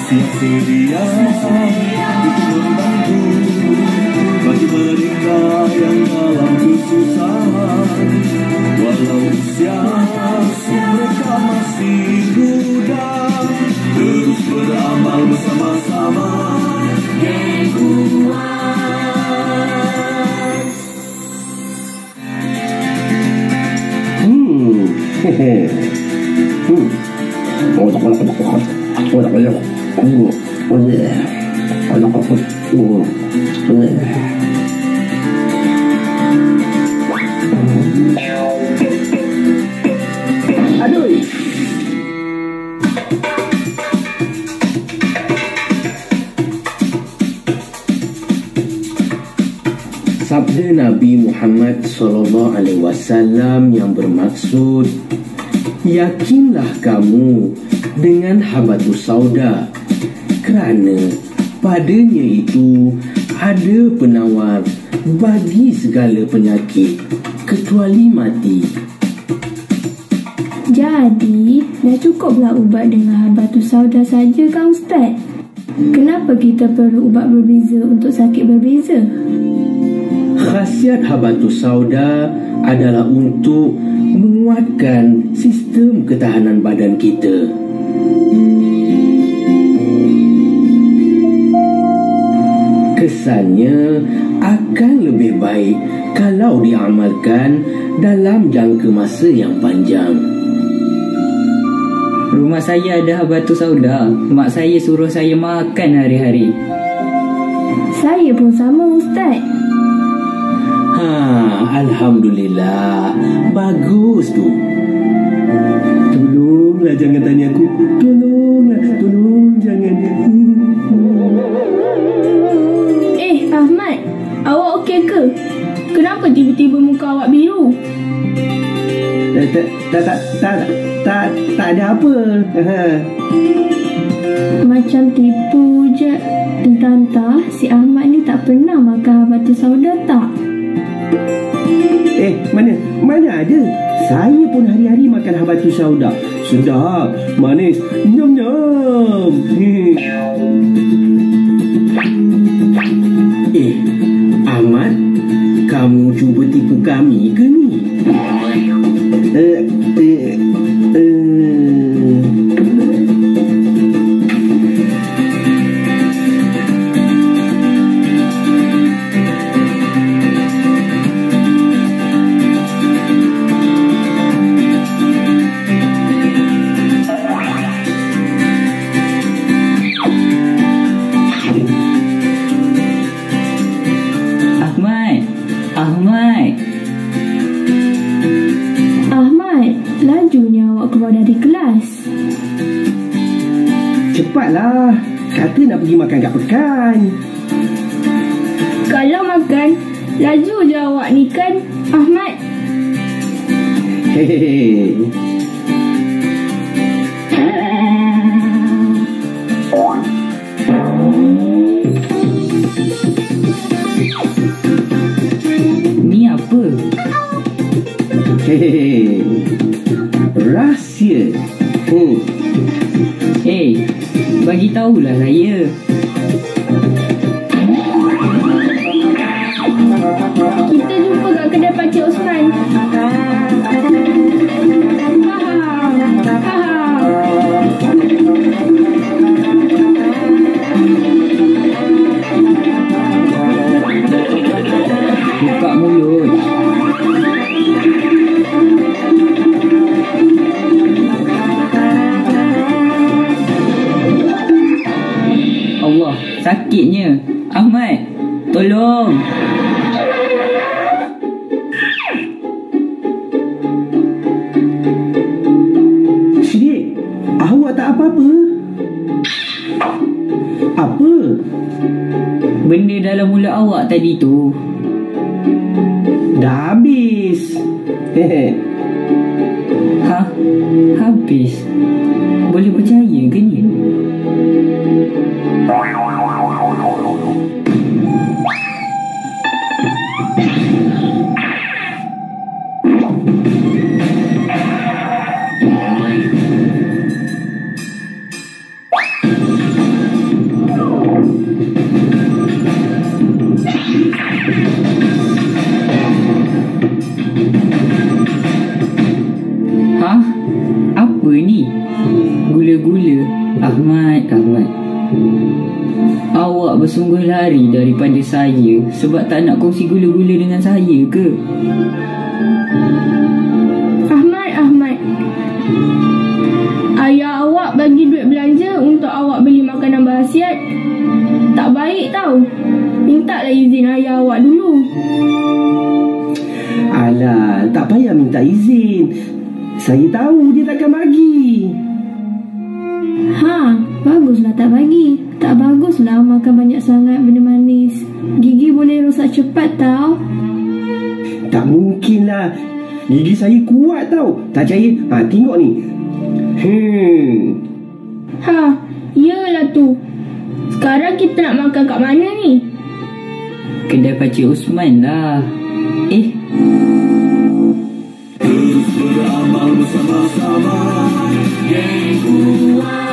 siap sedia untuk membantu bagi mereka yang dalam kesusahan. Walau usia mereka masih muda, terus beramal bersama-sama, geng Kuas. Sabda Nabi Muhammad SAW yang bermaksud, yakinlah kamu dengan habatus sauda, kerana padanya itu ada penawar bagi segala penyakit kecuali mati. Jadi, dah cukuplah ubat dengan habatus sauda saja kan Ustaz? Kenapa kita perlu ubat berbeza untuk sakit berbeza? Khasiat habatus sauda adalah untuk menguatkan sistem ketahanan badan kita. Kesannya akan lebih baik kalau diamalkan dalam jangka masa yang panjang. Rumah saya ada habatus sauda. Mak saya suruh saya makan hari-hari. Saya pun sama Ustaz. Alhamdulillah. Bagus tu. Tolonglah jangan tanya aku. Tolong jangan. Ahmad, awak okey ke? Kenapa tiba-tiba muka awak biru? Tak ada apa. Macam tipu je. Entah si Ahmad ni tak pernah makan habatus sauda tak? Mana ada. Saya pun hari-hari makan habatus sauda. Sedap, manis, nyam-nyam. Ahmad, kamu cuba tipu kami ke ni? Ahmad, lajunya awak keluar dari kelas. Cepatlah. Kata nak pergi makan kat pekan. Kalau makan, laju je awak ni kan, Ahmad. Hehehe. Ni apa? Hehehe. Rahsia. Bagi tahulah saya. Kita jumpa kat kedai Pakcik Osman. Buka mulut. Allah, sakitnya. Ahmad, tolong. Syed, awak tak apa-apa? Apa? Benda dalam mulut awak tadi tu. Dah habis. Habis. Boleh percaya ke ni? ni? Gula-gula. Ahmad, awak bersungguh lari daripada saya sebab tak nak kongsi gula-gula dengan saya ke? Ahmad, ayah awak bagi duit belanja untuk awak beli makanan berkhasiat. Tak baik tau. Mintalah izin ayah awak dulu. Alah, tak payah minta izin. Saya tahu dia takkan bagi. Baguslah tak bagi. Tak baguslah makan banyak sangat benda manis. Gigi boleh rosak cepat tau. Tak mungkin lah. Gigi saya kuat tau. Tak percaya? Tengok ni. Iyalah tu. Sekarang kita nak makan kat mana ni? Kedai Pakcik Osman lah. Terus beramal bersama-sama, geng kuat.